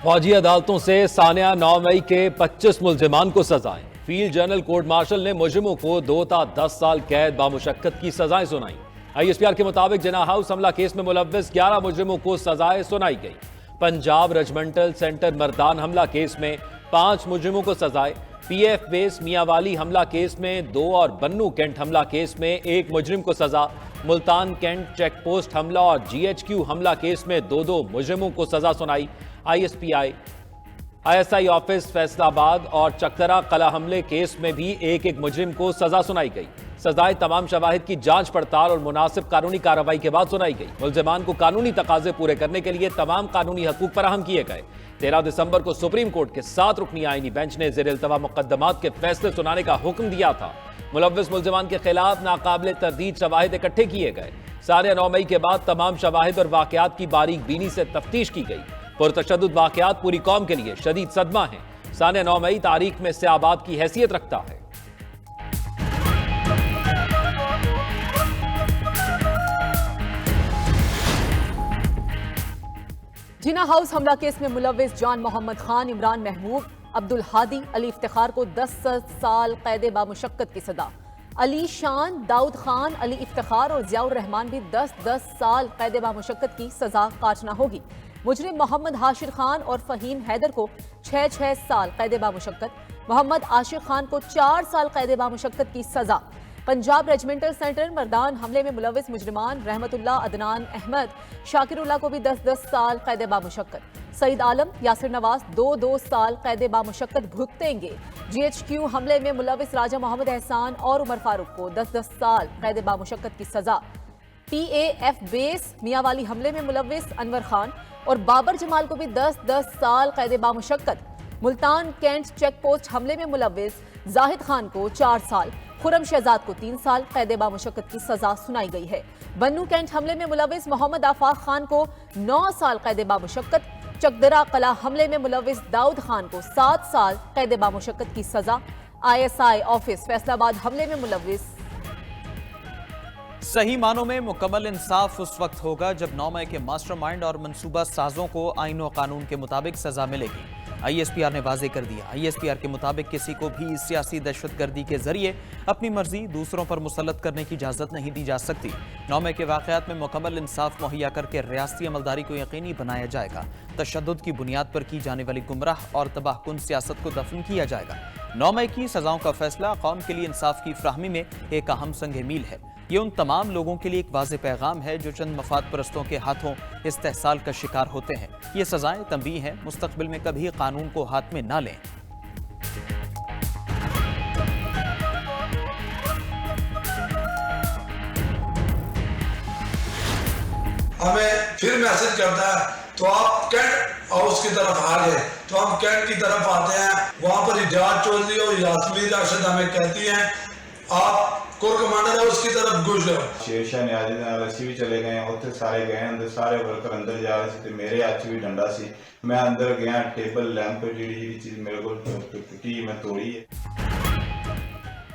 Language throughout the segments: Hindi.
फौजी अदालतों से सानिया 9 मई के 25 मुल्जिमान को सजाएं। फील्ड जनरल कोर्ट मार्शल ने मुजरिमों को 2 ता 10 साल कैद बामुशक्कत की सजाएं सुनाई। ISPR के मुताबिक जिना हाउस हमला केस में मुलव्विस 11 मुजरिमों को सजाएं सुनाई गई। पंजाब रेजिमेंटल सेंटर मर्दान हमला केस में 5 मुजरिमों को सजाएं। PF बेस मियांवाली हमला केस में 2 और बन्नू कैंट हमला केस में 1 मुजरिम को सजा। मुल्तान कैंट चेक पोस्ट हमला और GHQ हमला केस में 2 मुजरिमों को सजा सुनाई। ISI ऑफिस फैसलाबाद और चकदरा कला हमले केस में भी 1 मुजरिम को सजा सुनाई गई। सजाएं तमाम शवाहिद की जांच पड़ताल और मुनासिब कानूनी कार्रवाई के बाद सुनाई गई। मुल्जिमान को कानूनी तकाजे पूरे करने के लिए तमाम कानूनी हकूक फराहम किए गए। 13 दिसंबर को सुप्रीम कोर्ट के 7 रुकनी आईनी बेंच ने ज़ेर इल्तवा मुकद्दमात के फैसले सुनाने का हुक्म दिया था। मुलव्विस मुल्जिमान के खिलाफ नाकाबिले तरदीद शवाहिद इकट्ठे किए गए। सानिया 9 मई के बाद तमाम शवाहिद और वाकयात की बारीक बीनी से तफ्तीश की गई। पुरतशद्दुद वाकयात पूरी कौम के लिए शदीद सदमा है। सानिया 9 मई तारीख में से आबाद की हैसियत रखता है। जिना हाउस हमला केस में मुलव्विस जान मोहम्मद खान, इमरान महबूब, अब्दुल हादी, अली इफ्तिखार को 10 साल कैद बामुशक्कत की सजा। अली शान, दाऊद खान, अली इफ्तिखार और जियाउर रहमान भी 10-10 साल कैद बामुशक्कत की सजा काटना होगी। मुजरिम मोहम्मद हाशिर खान और फहीम हैदर को 6-6 साल कैद बामुशक्कत, मोहम्मद आशिर खान को 4 साल कैद बामुशक्कत की सजा। पंजाब रेजिमेंटल सेंटर मर्दान हमले में मुलव्विस मुजरिमान रहमतुल्लाह, अदनान अहमद, शाकिरुल्लाह को भी 10-10 साल कैद बामुशक्कत। सईद आलम, यासिर नवाज 2-2 साल कैद बामुशक्कत भुगतेंगे। GHQ हमले में मुलव्विस राजा मोहम्मद एहसान और उमर फारूक को 10-10 साल कैद बामुशक्कत की सजा। PAF बेस मियांवाली हमले में मुलव्विस अनवर खान और बाबर जमाल को भी 10-10 साल कैद बामुशक्कत। मुल्तान कैंट चेक पोस्ट हमले में मुलव्विस जाहिद खान को 4 साल, खुरम शहजाद को 3 साल कैद बामुशक्कत की सजा सुनाई गई है। बन्नू कैंट हमले में मुलव्विस मोहम्मद आफाक खान को 9 साल कैद बामुशक्कत। चकदरा कला हमले में मुलव्विस दाऊद खान को 7 साल कैद बामुशक्कत की सजा। ISI ऑफिस फैसलाबाद हमले में मुलव्विस। सही मानों में मुकम्मल इंसाफ उस वक्त होगा जब 9 मई के मास्टरमाइंड और मंसूबा साजों को आईन और कानून के मुताबिक सजा मिलेगी। ISPR ने वाजे कर दिया। ISPR के मुताबिक किसी को भी सियासी दहशतगर्दी के जरिए अपनी मर्जी दूसरों पर मुसल्लत करने की इजाजत नहीं दी जा सकती। 9 मई के वाकयात में मुकम्मल इंसाफ मुहैया करके रियासती अमलदारी को यकीनी बनाया जाएगा। तशद्दुद की बुनियाद पर की जाने वाली गुमराह और तबाहकुन सियासत को दफन किया जाएगा। 9 मई की सजाओं का फैसला कौम के लिए इंसाफ की फ्राहमी में एक अहम संग मील है। ये उन तमाम लोगों के लिए एक वाज़ेह पैगाम है जो चंद मफाद परस्तों के हाथों इस्तेहसाल का शिकार होते हैं। ये सजाएं तंबीह हैं, मुस्तकबिल में कभी कानून को हाथ में ना लें। हमें फिर मैसेज करता है तो आप कैंट हाउस की तरफ आ गए, तो हम कैंट की तरफ आते हैं। वहां पर इजाज चौधरी और यास्मीन राशिद हमें कहती हैं आप कोर कमांडर है उसकी तरफ घुस जाओ। शेरशाह न्याज असी भी चले गए, उत्थे सारे गए, अंदर सारे वर्कर अंदर जा रहे थे, मेरे हाथ भी डंडा सी, मैं अंदर गया, टेबल लैंप जी चीज मेरे को टूटी मैं तोड़ी है।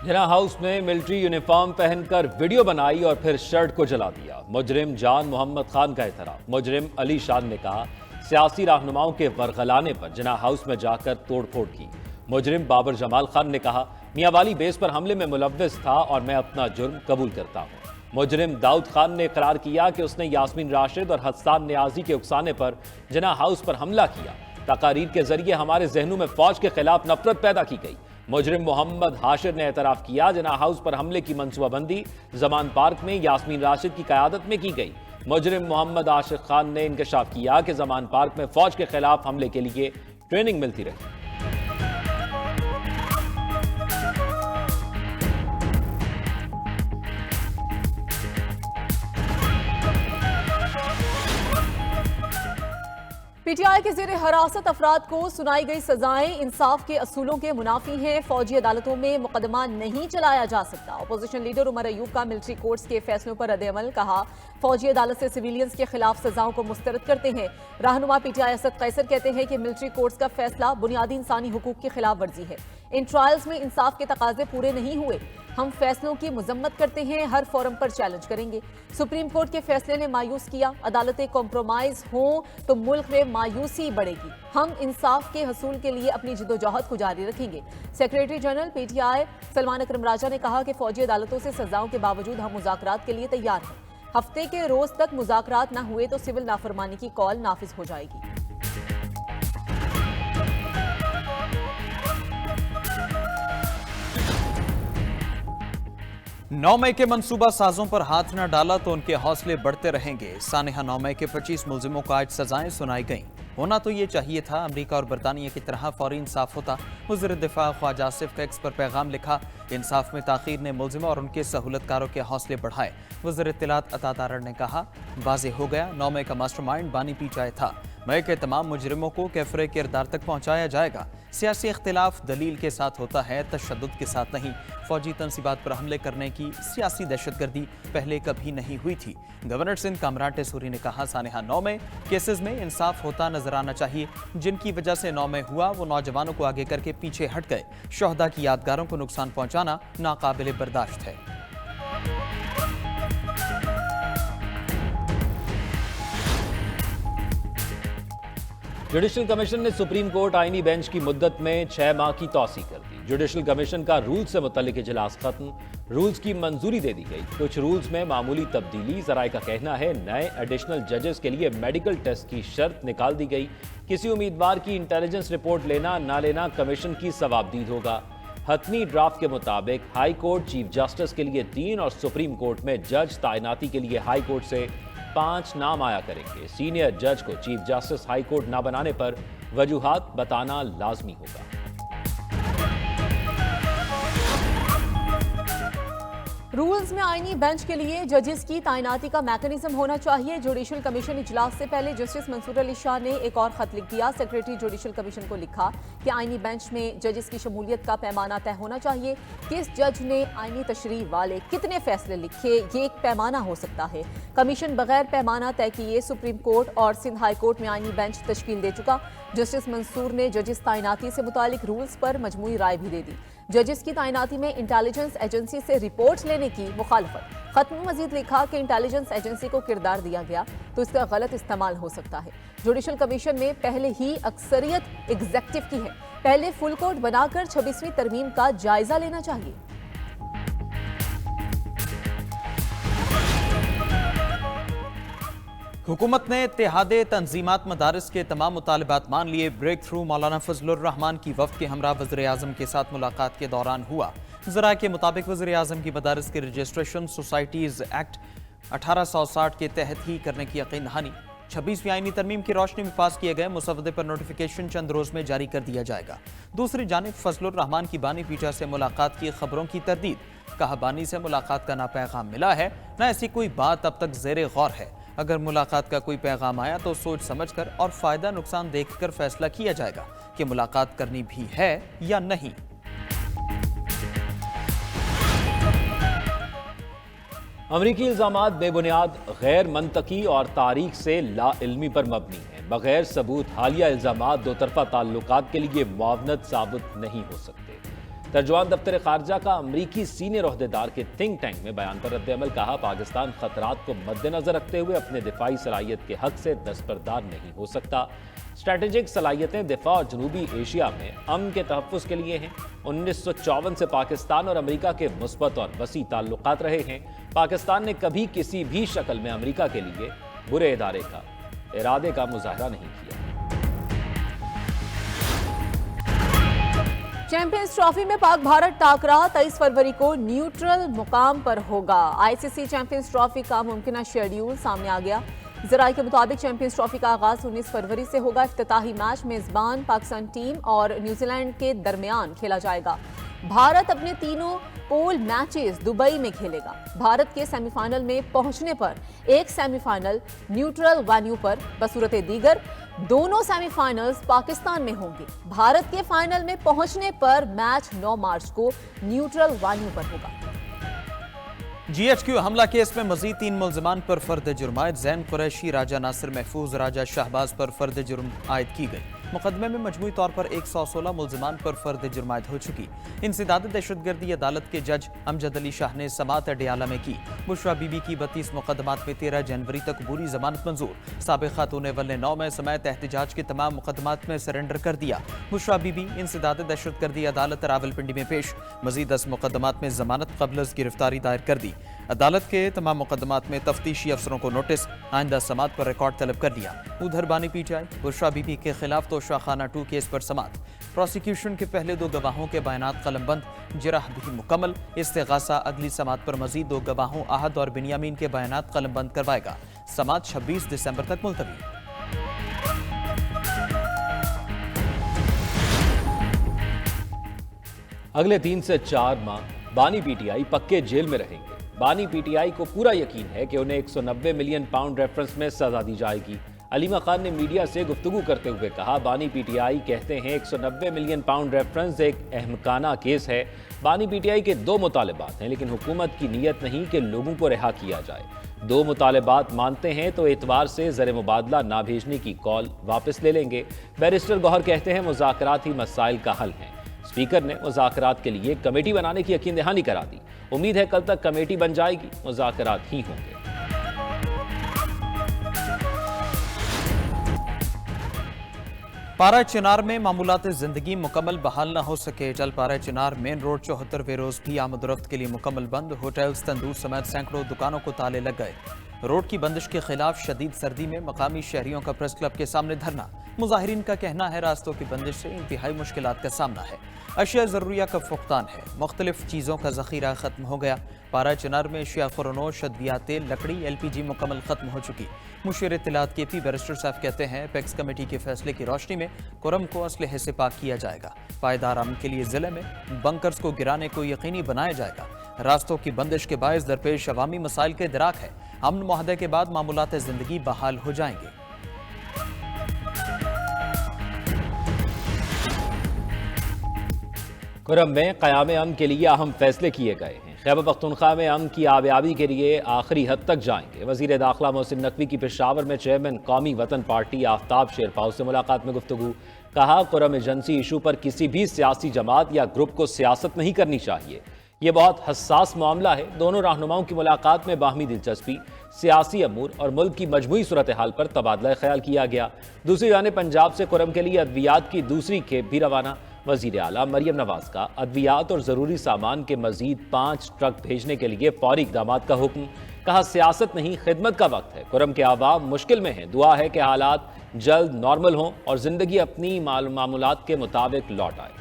जिना हाउस में मिलिट्री यूनिफॉर्म पहनकर वीडियो बनाई और फिर शर्ट को जला दिया। मुजरिम जान मोहम्मद खान का एतराफ। मुजरिम अली शान ने कहा सियासी रहनुमाओं के वरगलाने पर जिना हाउस में जाकर तोड़फोड़ की। मुजरिम बाबर जमाल खान ने कहा मियांवाली बेस पर हमले में मुलव्विस था और मैं अपना जुर्म कबूल करता हूँ। मुजरिम दाऊद खान ने इकरार किया कि उसने यास्मीन राशिद और हस्सान नियाजी के उकसाने पर जिना हाउस पर हमला किया। तकारीर के जरिए हमारे जहनों में फौज के खिलाफ नफरत पैदा की गई। मुजरिम मोहम्मद हाशिर ने एतराफ किया जिना हाउस पर हमले की मनसूबाबंदी जमान पार्क में यास्मीन राशिद की क़यादत में की गई। मुजरिम मोहम्मद आशिक खान ने इंकशाफ किया कि जमान पार्क में फौज के खिलाफ हमले के लिए ट्रेनिंग मिलती रही। PTI के ज़ेरे हरासत अफराद को सुनाई गई सजाएं इंसाफ के असूलों के मुनाफी हैं। फौजी अदालतों में मुकदमा नहीं चलाया जा सकता। अपोजिशन लीडर उमर अयूब का मिलिट्री कोर्ट्स के फैसलों पर रद्द-ए-अमल। कहा फौजी अदालत से सिविलियंस के खिलाफ सजाओं को मुस्तरद करते हैं। रहनुमा PTI असद कैसर कहते हैं कि मिलिट्री कोर्ट्स का फैसला बुनियादी इंसानी हुकूक की खिलाफ वर्जी है। इन ट्रायल्स में इंसाफ के तकाजे पूरे नहीं हुए। हम फैसलों की मजम्मत करते हैं, हर फोरम पर चैलेंज करेंगे। सुप्रीम कोर्ट के फैसले ने मायूस किया। अदालतें कॉम्प्रोमाइज हों तो मुल्क में मायूसी बढ़ेगी। हम इंसाफ के हसूल के लिए अपनी जिद्दोजहद को जारी रखेंगे। सेक्रेटरी जनरल पीटीआई सलमान अकरम राजा ने कहा कि फौजी अदालतों से सजाओं के बावजूद हम मुज़ाकरात के लिए तैयार हैं। हफ्ते के रोज तक मुज़ाकरात न हुए तो सिविल नाफरमानी की कॉल नाफिज हो जाएगी। 9 मई के मंसूबा साजों पर हाथ न डाला तो उनके हौसले बढ़ते रहेंगे। सानेहा 9 मई के 25 मुलजिमों को आज सजाएं सुनाई गईं। होना तो ये चाहिए था, अमेरिका और बरतानिया की तरह फौरी इंसाफ होता। वज़ीर दिफा ख्वाजा आसिफ का एक्स पर पैगाम लिखा, इंसाफ में ताखीर ने मुलजिमों और उनके सहूलतकारों के हौसले बढ़ाए। वज़ीर इत्तलात अता तारड़ ने कहा, वाज़ेह हो गया 9 मई का मास्टरमाइंड बानी पीचाई था। मई के तमाम मुजरिमों को कैफरे किरदार तक पहुंचाया जाएगा। सियासी इख्तिलाफ दलील के साथ होता है, तशद्दुद के साथ नहीं। फौजी तंसीबात पर हमले करने की सियासी दहशतगर्दी पहले कभी नहीं हुई थी। गवर्नर सिंध कामरान टेसूरी ने कहा, सानेहा 9 मई केसेस में इंसाफ होता नजर आना चाहिए। जिनकी वजह से 9 मई हुआ वो नौजवानों को आगे करके पीछे हट गए। शोहदा की यादगारों को नुकसान पहुंचाना नाकाबिले बर्दाश्त है। जुडिशल कमीशन ने सुप्रीम कोर्ट आईनी बेंच की मुद्दत में 6 माह की तौसी कर दी। जुडिशल कमीशन का रूल्स से मुतल्लिक इजलास खत्म, रूल्स की मंजूरी दे दी गई। कुछ रूल्स में मामूली तब्दीली। जराए का कहना है नए एडिशनल जजेस के लिए मेडिकल टेस्ट की शर्त निकाल दी गई। किसी उम्मीदवार की इंटेलिजेंस रिपोर्ट लेना ना लेना कमीशन की सवाबदीद होगा। हतमी ड्राफ्ट के मुताबिक हाई कोर्ट चीफ जस्टिस के लिए 3 और सुप्रीम कोर्ट में जज तैनाती के लिए हाई कोर्ट से 5 नाम आया करेंगे। सीनियर जज को चीफ जस्टिस हाई कोर्ट ना बनाने पर वजूहात बताना लाजमी होगा। रूल्स में आईनी बेंच के लिए जजेस की तैनाती का मैकेनिज्म होना चाहिए। जुडिशल कमीशन इजलास से पहले जस्टिस मंसूर अली शाह ने एक और खत लिख दिया। सेक्रेटरी जुडिशल कमीशन को लिखा कि आईनी बेंच में जजेस की शमूलियत का पैमाना तय होना चाहिए। किस जज ने आईनी तशरीह वाले कितने फैसले लिखे, ये एक पैमाना हो सकता है। कमीशन बगैर पैमाना तय किए सुप्रीम कोर्ट और सिंध हाई कोर्ट में आईनी बेंच तश्कील दे चुका। जस्टिस मंसूर ने जजेस तैनाती से मुतालिक रूल्स पर मजमूई राय भी दे दी। जजेस की तैनाती में इंटेलिजेंस एजेंसी से रिपोर्ट्स लेने की मुखालफत। खत में मजीद लिखा कि इंटेलिजेंस एजेंसी को किरदार दिया गया तो इसका गलत इस्तेमाल हो सकता है। जुडिशल कमीशन में पहले ही अक्सरियत एग्जेक्टिव की है। पहले फुल कोर्ट बनाकर 26वीं तरमीम का जायजा लेना चाहिए। हुकूमत ने इत्तेहादे तंजीमात मदारिस के तमाम मुतालबात मान लिए। ब्रेक थ्रू मौलाना फजलुर रहमान की वफ्द के हमरा वज़ीर आज़म के साथ मुलाकात के दौरान हुआ। ज़राए के मुताबिक वज़ीर आज़म की मदारिस के रजिस्ट्रेशन सोसाइटीज़ एक्ट 1860 के तहत ही करने की यकीन दहानी। 26वीं आईनी तरमीम की रोशनी में पास किए गए मुसवदे पर नोटिफिकेशन चंद रोज में जारी कर दिया जाएगा। दूसरी जानिब फजलुर रहमान की बानी पीछा से मुलाकात की खबरों की तरदीद। कहा, बानी से मुलाकात का ना पैगाम मिला है ना ऐसी कोई बात अब तक ज़ेरे गौर है। अगर मुलाकात का कोई पैगाम आया तो सोच समझकर और फायदा नुकसान देखकर फैसला किया जाएगा कि मुलाकात करनी भी है या नहीं। अमरीकी इल्जामात बेबुनियाद, गैर मंतकी और तारीख से लाइल्मी पर मबनी हैं। बगैर सबूत हालिया इल्जामात दो तरफा ताल्लुकात के लिए मुआवनत साबित नहीं हो सकते। तर्जुमान दफ्तर खारजा का अमरीकी सीनियर ओहदेदार के थिंक टैंक में बयान पर रद्द-ए-अमल। कहा, पाकिस्तान खतरात को मद्देनजर रखते हुए अपने दिफाई सलाहियत के हक से दस्तबरदार नहीं हो सकता। स्ट्रेटेजिक सलाहियतें दिफा और जनूबी एशिया में अमन के तहफ़्फ़ुज़ के लिए हैं। 1954 से पाकिस्तान और अमरीका के मुस्बत और वसी ताल्लुकात रहे हैं। पाकिस्तान ने कभी किसी भी शक्ल में अमरीका के लिए बुरे इरादे का मुजाहरा नहीं किया। चैंपियंस ट्रॉफी में पाक भारत टाकरा 23 फरवरी को न्यूट्रल मुकाम पर होगा। आईसीसी चैंपियंस ट्रॉफी का मुमकिन शेड्यूल सामने आ गया। जराये के मुताबिक चैंपियंस ट्रॉफी का आगाज 19 फरवरी से होगा। इफ्तिताही मैच मेजबान पाकिस्तान टीम और न्यूजीलैंड के दरमियान खेला जाएगा। भारत अपने तीनों पूल मैचेस दुबई में खेलेगा। भारत के सेमीफाइनल में पहुंचने पर एक सेमीफाइनल न्यूट्रल वेन्यू पर, बसूरत दीगर दोनों सेमीफाइनल्स पाकिस्तान में होंगे। भारत के फाइनल में पहुंचने पर मैच 9 मार्च को न्यूट्रल वेन्यू पर होगा। GHQ हमला केस में मजीद 3 मुल्जिमान पर फर्द जुर्म आयद। जैन कुरैशी, राजा नासिर महफूज, राजा शहबाज पर फर्द जुर्म आयद की गई। मुकदमे में मजमूई तौर पर 116 मुल्जिमान पर फर्द जुर्मायत हो चुकी। इंसदाद दहशतगर्दी अदालत के जज अमजद अली शाह ने समात अडियाला में की। बुशरा बीबी की 32 मुकदमात में 13 जनवरी तक पूरी जमानत मंजूर। साबिक खातून अव्वल ने 9 मई समेत एहतजाज के तमाम मुकदमात में सरेंडर कर दिया। बुशरा बीबी इंसदाद दहशतगर्दी अदालत रावलपिंडी में पेश। मजीद 10 मुकदमात में जमानत कबल गिरफ्तारी दायर कर दी। अदालत के तमाम मुकदमात में तफ्तीशी अफसरों को नोटिस, आइंदा समात पर रिकॉर्ड तलब कर लिया। उधर बानी पीटीआई बुशरा बीबी के खिलाफ तोशा खाना 2 केस पर समात। प्रोसिक्यूशन के पहले 2 गवाहों के बयानात कलमबंद, जराह भी मुकम्मल। इस्तेगासा अगली समात पर मजीद 2 गवाहों आहद और बिन्यामीन के बयानात कलमबंद करवाएगा। समात 26 दिसंबर तक मुलतवी। अगले 3 से 4 माह बानी पीटीआई पक्के जेल में रहेंगे। बानी पीटीआई को पूरा यकीन है कि उन्हें 190 मिलियन पाउंड रेफरेंस में सजा दी जाएगी। अलीमा खान ने मीडिया से गुफ्तगू करते हुए कहा, बानी पीटीआई कहते हैं 190 मिलियन पाउंड रेफरेंस एक अहमकाना केस है। बानी पीटीआई के 2 मुतालबात हैं, लेकिन हुकूमत की नीयत नहीं कि लोगों को रिहा किया जाए। 2 मुतालबात मानते हैं तो एतवार से ज़र मुबादला ना भेजने की कॉल वापस ले लेंगे। बैरिस्टर गौहर कहते हैं मुज़ाकरात ही मसाइल का हल है। स्पीकर ने मुज़ाकरात के लिए कमेटी बनाने की यकीन दहानी करा दी। उम्मीद है कल तक कमेटी बन जाएगी, मुज़ाकरात ही होंगे। पारा चिनार में मामूलात जिंदगी मुकम्मल बहाल न हो सके। जल पारा चिनार मेन रोड 74वें रोज भी आमदोरफ्त के लिए मुकम्मल बंद। होटल्स, तंदूर समेत सैकड़ों दुकानों को ताले लग गए। रोड की बंदिश के खिलाफ शदीद सर्दी में मकामी शहरियों का प्रेस क्लब के सामने धरना। मुजाहिरीन का कहना है रास्तों की बंदिश से इंतहाई मुश्किलात का सामना है। अशिया ज़रूरिया का फुकतान है। मुख्तलिफ चीज़ों का ज़ख़ीरा ख़त्म हो गया। पारा चिनार में अशिया खुरनोश, अद्वियात, तेल, लकड़ी, LPG मुकम्मल ख़त्म हो चुकी। मुशीर इत्तलात KP बैरिस्टर साहब कहते हैं पेक्स कमेटी के फैसले की रोशनी में कुरम को असलहे से पाक किया जाएगा। पायदार अमन के लिए ज़िले में बंकर्स को गिराने को यकीनी बनाया जाएगा। रास्तों की बंदिश के बायस दरपेश अवामी मसाइल के इदराक है। अमन मुआहदे के बाद मामूलात ज़िंदगी बहाल हो जाएंगे। कुरम में क़याम अमन के लिए अहम फैसले किए गए हैं। खैबर पख्तूनख्वा में अमन की आबियाबी के लिए आखिरी हद तक जाएंगे। वज़ीर दाखिला मोहसिन नकवी की पेशावर में चेयरमैन कौमी वतन पार्टी आफ्ताब शेरपाव से मुलाकात में गुफ्तगू। कहा, कुरम एजेंसी इशू पर किसी भी सियासी जमात या ग्रुप को सियासत नहीं करनी चाहिए। ये बहुत हसास मामला है। दोनों रहनुमाओं की मुलाकात में बाहमी दिलचस्पी, सियासी अमूर और मुल्क की मजमूई सूरत हाल पर तबादला ख्याल किया गया। दूसरी जानिब पंजाब से कुरम के लिए अद्वियात की दूसरी खेप भी रवाना। वज़ीर आला मरियम नवाज का अद्वियात और ज़रूरी सामान के मजीद 5 ट्रक भेजने के लिए फौरी इक़दाम का हुक्म। कहा, सियासत नहीं खिदमत का वक्त है। कुरम के आवाम मुश्किल में हैं। दुआ है कि हालात जल्द नॉर्मल हों और ज़िंदगी अपनी मामूलात के मुताबिक लौट आए।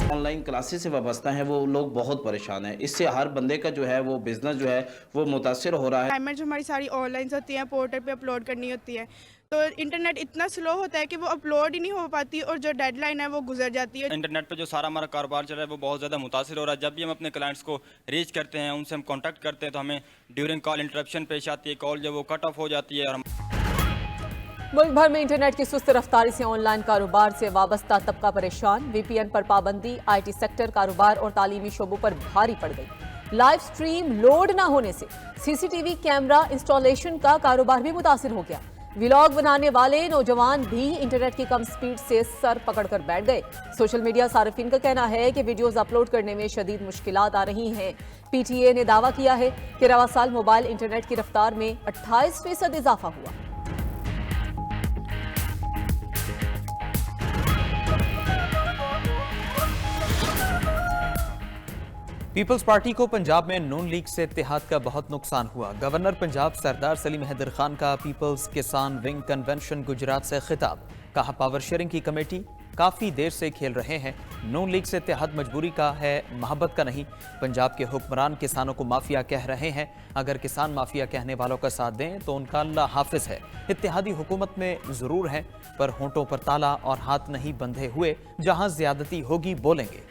ऑनलाइन क्लासेस से वाबस्ता हैं वो लोग बहुत परेशान हैं। इससे हर बंदे का जो है वो बिजनेस जो है वो मुतासिर हो रहा है। असाइनमेंट हमारी सारी ऑनलाइन होती हैं, पोर्टल पे अपलोड करनी होती है, तो इंटरनेट इतना स्लो होता है कि वो अपलोड ही नहीं हो पाती और जो डेडलाइन है वो गुजर जाती है। इंटरनेट पे जो सारा हमारा कारोबार चल रहा है वो बहुत ज़्यादा मुतासिर हो रहा है। जब भी हम अपने क्लाइंट्स को रीच करते हैं, उनसे हम कांटेक्ट करते हैं, तो हमें ड्यूरिंग कॉल इंटरप्शन पेश आती है। कॉल जो वो कट ऑफ हो जाती है। और मुल्क भर में इंटरनेट की सुस्त रफ्तारी से ऑनलाइन कारोबार से वाबस्ता तबका परेशान। VPN पर पाबंदी IT सेक्टर, कारोबार और तालीमी शोबों पर भारी पड़ गई। लाइव स्ट्रीम लोड न होने से CCTV कैमरा इंस्टॉलेशन का कारोबार भी मुतासिर हो गया। व्लॉग बनाने वाले नौजवान भी इंटरनेट की कम स्पीड से सर पकड़कर बैठ गए। सोशल मीडिया सार्फिन का कहना है कि वीडियोस अपलोड करने में शदीद मुश्किलात आ रही हैं। PTA ने दावा किया है कि रवा साल मोबाइल इंटरनेट की रफ्तार में 28% इजाफा हुआ। पीपल्स पार्टी को पंजाब में नून लीग से इत्तेहाद का बहुत नुकसान हुआ। गवर्नर पंजाब सरदार सलीम हैदर खान का पीपल्स किसान विंग कन्वेंशन गुजरात से खिताब। कहा, पावर शेयरिंग की कमेटी काफ़ी देर से खेल रहे हैं। नून लीग से इत्तेहाद मजबूरी का है, मोहब्बत का नहीं। पंजाब के हुक्मरान किसानों को माफिया कह रहे हैं। अगर किसान माफिया कहने वालों का साथ दें तो उनका अल्लाह हाफिज है। इत्तेहादी हुकूमत में ज़रूर हैं, पर होंठों पर ताला और हाथ नहीं बंधे हुए। जहां ज्यादती होगी बोलेंगे।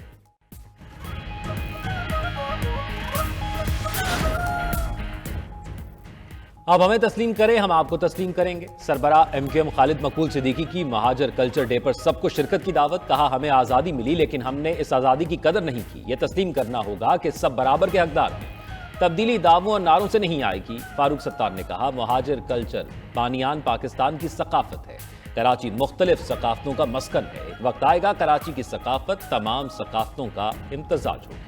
अब हमें तस्लीम करें, हम आपको तस्लीम करेंगे। सरबरा MKM खालिद मकबूल सिद्दीकी की महाजर कल्चर डे पर सबको शिरकत की दावत। कहा, हमें आज़ादी मिली लेकिन हमने इस आज़ादी की कदर नहीं की। यह तस्लीम करना होगा कि सब बराबर के हकदार हैं। तब्दीली दावों और नारों से नहीं आएगी। फारूक सत्तार ने कहा, मुहाजिर कल्चर बानियान पाकिस्तान की सकाफत है। कराची मुख्तलिफ सकाफतों का मस्कन है। एक वक्त आएगा कराची की सकाफत तमाम सकाफतों का इम्तजाज होगी।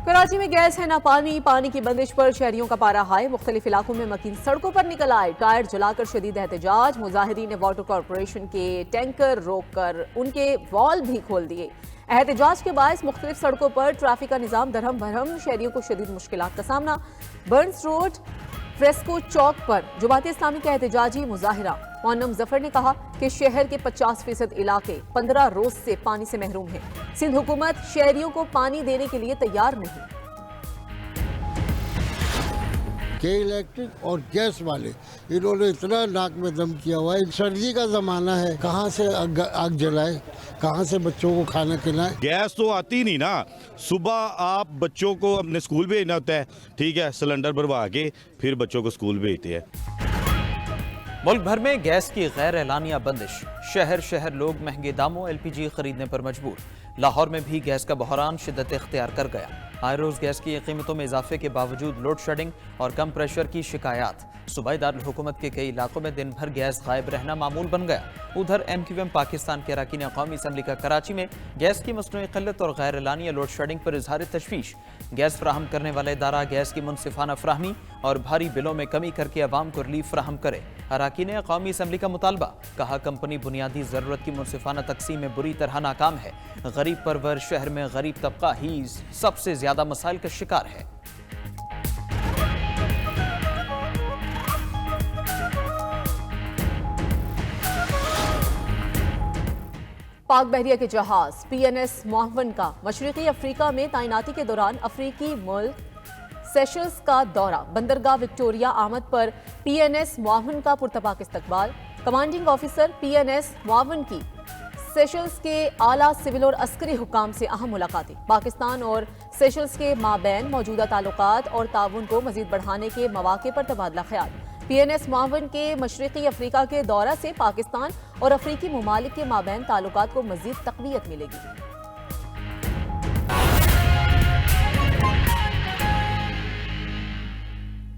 कराची में गैस है ना पानी, पानी की बंदिश पर शहरियों का पारा हाई। मुख्तलिफ इलाकों में मकीन सड़कों पर निकल आए, टायर जलाकर शदीद एहतजाज। मुजाहिरीन ने वाटर कॉरपोरेशन के टैंकर रोककर उनके वॉल भी खोल दिए। एहतजाज के बायस मुख्तलिफ सड़कों पर ट्रैफिक का निजाम दरहम भरम, शहरियों को शदीद मुश्किलात का सामना। बर्न्स रोड फ्रेस्को चौक पर जमात इस्लामी का एहतजाजी मुजाहिरा। मोहन्नम जफर ने कहा कि शहर के 50% इलाके 15 रोज से पानी से महरूम हैं। सिंध हुकूमत शहरियों को पानी देने के लिए तैयार नहीं। के इलेक्ट्रिक और गैस वाले इन्होंने इतना नाक में दम किया हुआ है। सर्दी का जमाना है, कहाँ से आग जलाए, कहाँ से बच्चों को खाना खिलाए। गैस तो आती नहीं ना, सुबह आप बच्चों को अपने स्कूल भेजना होता है, ठीक है, सिलेंडर भरवा के फिर बच्चों को स्कूल भेजते हैं। मुल्क भर में गैस की गैर एलानिया बंदिश। शहर शहर लोग महंगे दामों एलपीजी खरीदने पर मजबूर। लाहौर में भी गैस का बहरान शिद्दत इख्तियार कर गया। आए रोज गैस की कीमतों में इजाफे के बावजूद लोड शेडिंग और कम प्रेशर की शिकायत। सूबाई दारुल हुकूमत के कई इलाकों में दिन भर गैस गायब रहना मामूल बन गया। उधर MQM पाकिस्तान के अरकान कौमी असम्बली का कराची में गैस की मसनूई क़िल्लत और गैर एलानिया लोड शेडिंग पर इजहार तशवीश। गैस फराहम करने वाले इदारा गैस की मुनसिफाना फराहमी और भारी बिलों में कमी करके अवाम को रिलीफ फराहम करे। अरकान कौमी असम्बली का मुतालबा, कहा कंपनी बुनियादी ज़रूरत की मुनसिफाना तकसीम में बुरी तरह नाकाम है। गरीब परवर शहर में गरीब तबका ही सबसे ज्यादा मसाइल का शिकार है। पाक बहरिया के जहाज PNS मोहवन का मशरक़ी अफ्रीका में तैनाती के दौरान अफ्रीकी मुल्क सेशल्स का दौरा। बंदरगाह विक्टोरिया आमद पर PNS मोहवन का पुरतपाक इस्तकबाल। कमांडिंग ऑफिसर PNS मोहवन की सेशल्स के आला सिविल और अस्करी हुकाम से अहम मुलाकातें। पाकिस्तान और सेशल्स के माबैन मौजूदा ताल्लुकात और ताउन को मजीद बढ़ाने के मौके पर तबादला ख्याल। PNS मोहवन के मशरक़ी अफ्रीका के दौरा से पाकिस्तान और अफ्रीकी ममालिक के माबैन ताल्लुकात को मजीद तक़वियत मिलेगी।